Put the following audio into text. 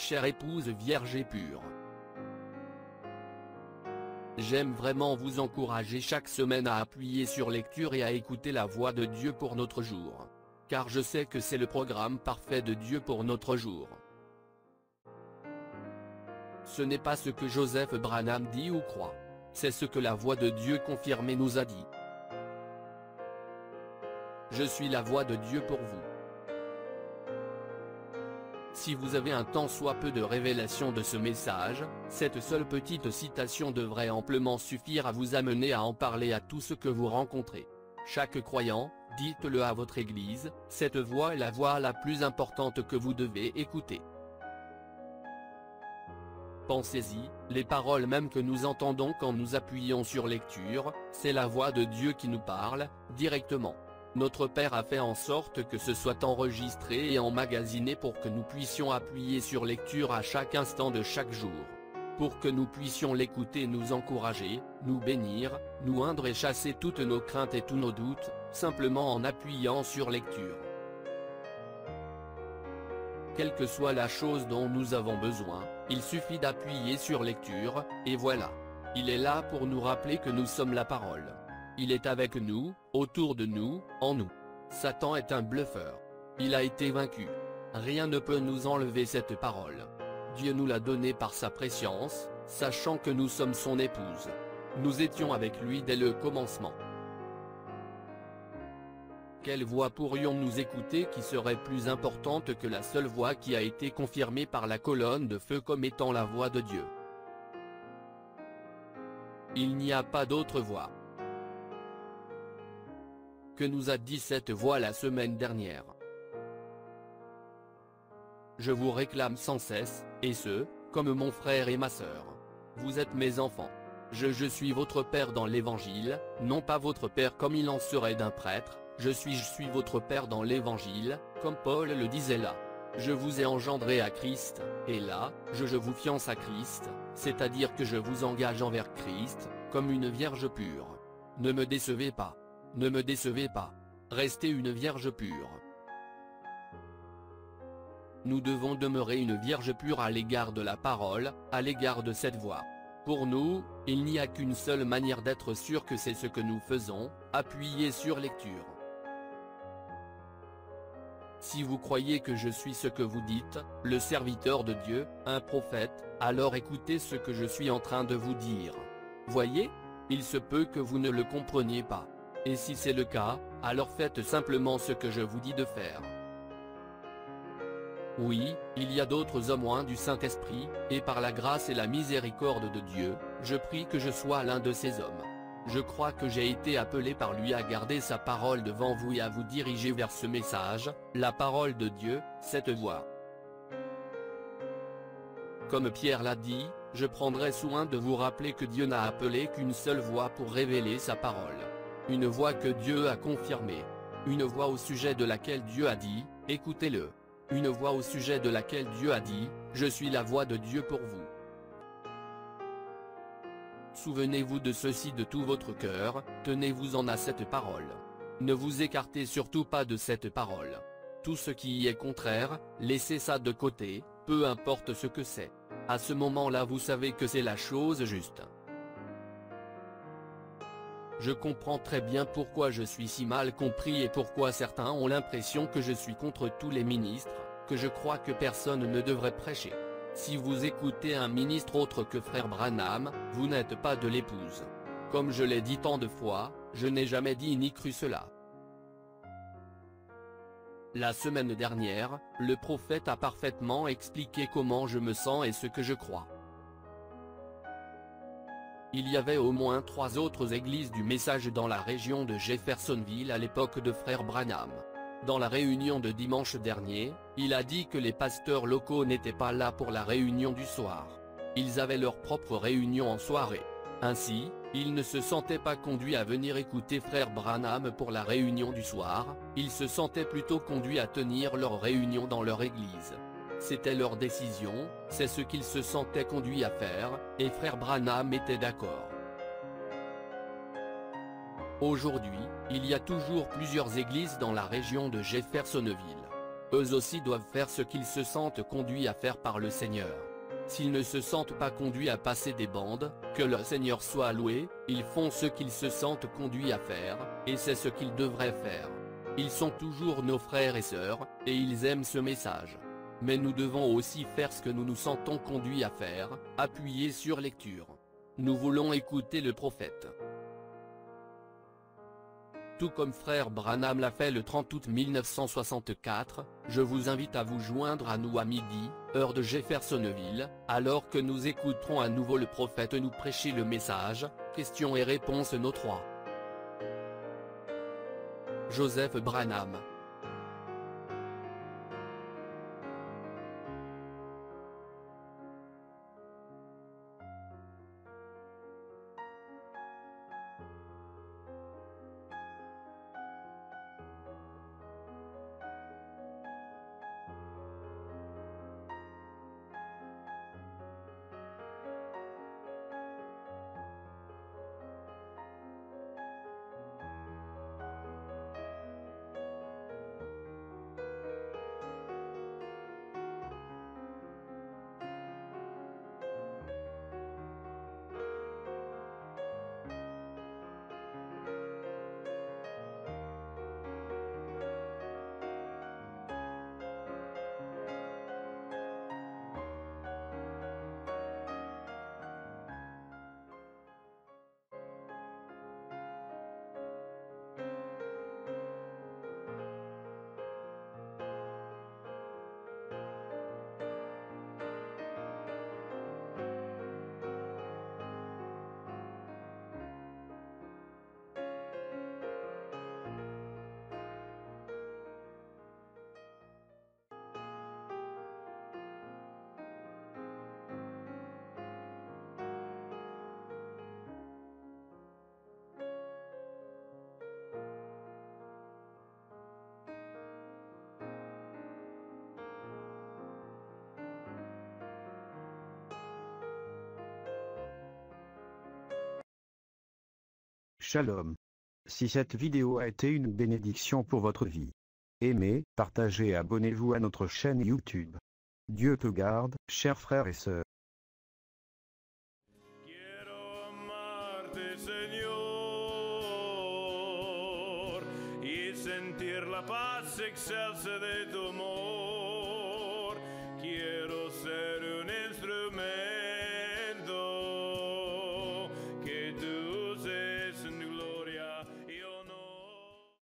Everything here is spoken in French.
chère épouse vierge et pure. J'aime vraiment vous encourager chaque semaine à appuyer sur lecture et à écouter la voix de Dieu pour notre jour. Car je sais que c'est le programme parfait de Dieu pour notre jour. Ce n'est pas ce que Joseph Branham dit ou croit. C'est ce que la voix de Dieu confirmée nous a dit. Je suis la voix de Dieu pour vous. Si vous avez un tant soit peu de révélation de ce message, cette seule petite citation devrait amplement suffire à vous amener à en parler à tous ceux que vous rencontrez. Chaque croyant, dites-le à votre église, cette voix est la voix la plus importante que vous devez écouter. Pensez-y, les paroles même que nous entendons quand nous appuyons sur lecture, c'est la voix de Dieu qui nous parle, directement. Notre Père a fait en sorte que ce soit enregistré et emmagasiné pour que nous puissions appuyer sur lecture à chaque instant de chaque jour. Pour que nous puissions l'écouter, nous encourager, nous bénir, nous oindre et chasser toutes nos craintes et tous nos doutes, simplement en appuyant sur lecture. Quelle que soit la chose dont nous avons besoin, il suffit d'appuyer sur lecture, et voilà. Il est là pour nous rappeler que nous sommes la parole. Il est avec nous, autour de nous, en nous. Satan est un bluffeur. Il a été vaincu. Rien ne peut nous enlever cette parole. Dieu nous l'a donnée par sa préscience, sachant que nous sommes son épouse. Nous étions avec lui dès le commencement. Quelle voix pourrions-nous écouter qui serait plus importante que la seule voix qui a été confirmée par la colonne de feu comme étant la voix de Dieu? Il n'y a pas d'autre voix. Que nous a dit cette voix la semaine dernière? Je vous réclame sans cesse, et ce, comme mon frère et ma sœur. Vous êtes mes enfants. Je suis votre père dans l'évangile, non pas votre père comme il en serait d'un prêtre, je suis votre père dans l'évangile, comme Paul le disait là. Je vous ai engendré à Christ, et là, je vous fiance à Christ, c'est-à-dire que je vous engage envers Christ, comme une vierge pure. Ne me décevez pas. Ne me décevez pas. Restez une vierge pure. Nous devons demeurer une vierge pure à l'égard de la parole, à l'égard de cette voix. Pour nous, il n'y a qu'une seule manière d'être sûr que c'est ce que nous faisons, appuyer sur lecture. Si vous croyez que je suis ce que vous dites, le serviteur de Dieu, un prophète, alors écoutez ce que je suis en train de vous dire. Voyez? Il se peut que vous ne le compreniez pas. Et si c'est le cas, alors faites simplement ce que je vous dis de faire. Oui, il y a d'autres hommes oints du Saint-Esprit, et par la grâce et la miséricorde de Dieu, je prie que je sois l'un de ces hommes. Je crois que j'ai été appelé par lui à garder sa parole devant vous et à vous diriger vers ce message, la parole de Dieu, cette voix. Comme Pierre l'a dit, je prendrai soin de vous rappeler que Dieu n'a appelé qu'une seule voix pour révéler sa parole. Une voix que Dieu a confirmée. Une voix au sujet de laquelle Dieu a dit, écoutez-le. Une voix au sujet de laquelle Dieu a dit, je suis la voix de Dieu pour vous. Souvenez-vous de ceci de tout votre cœur, tenez-vous-en à cette parole. Ne vous écartez surtout pas de cette parole. Tout ce qui y est contraire, laissez ça de côté, peu importe ce que c'est. À ce moment-là vous savez que c'est la chose juste. Je comprends très bien pourquoi je suis si mal compris et pourquoi certains ont l'impression que je suis contre tous les ministres, que je crois que personne ne devrait prêcher. Si vous écoutez un ministre autre que frère Branham, vous n'êtes pas de l'épouse. Comme je l'ai dit tant de fois, je n'ai jamais dit ni cru cela. La semaine dernière, le prophète a parfaitement expliqué comment je me sens et ce que je crois. Il y avait au moins 3 autres églises du message dans la région de Jeffersonville à l'époque de frère Branham. Dans la réunion de dimanche dernier, il a dit que les pasteurs locaux n'étaient pas là pour la réunion du soir. Ils avaient leur propre réunion en soirée. Ainsi, ils ne se sentaient pas conduits à venir écouter frère Branham pour la réunion du soir, ils se sentaient plutôt conduits à tenir leur réunion dans leur église. C'était leur décision, c'est ce qu'ils se sentaient conduits à faire, et frère Branham était d'accord. Aujourd'hui, il y a toujours plusieurs églises dans la région de Jeffersonville. eux aussi doivent faire ce qu'ils se sentent conduits à faire par le Seigneur. S'ils ne se sentent pas conduits à passer des bandes, que le Seigneur soit loué, ils font ce qu'ils se sentent conduits à faire, et c'est ce qu'ils devraient faire. Ils sont toujours nos frères et sœurs, et ils aiment ce message. Mais nous devons aussi faire ce que nous nous sentons conduits à faire, appuyer sur lecture. Nous voulons écouter le prophète. Tout comme frère Branham l'a fait le 30 août 1964, je vous invite à vous joindre à nous à midi, heure de Jeffersonville, alors que nous écouterons à nouveau le prophète nous prêcher le message, questions et réponses nos 3. Joseph Branham. Shalom. Si cette vidéo a été une bénédiction pour votre vie, aimez, partagez et abonnez-vous à notre chaîne YouTube. Dieu te garde, chers frères et sœurs. Quiero amarte, Señor, y sentir la paz excelsa de tu amor. Quiero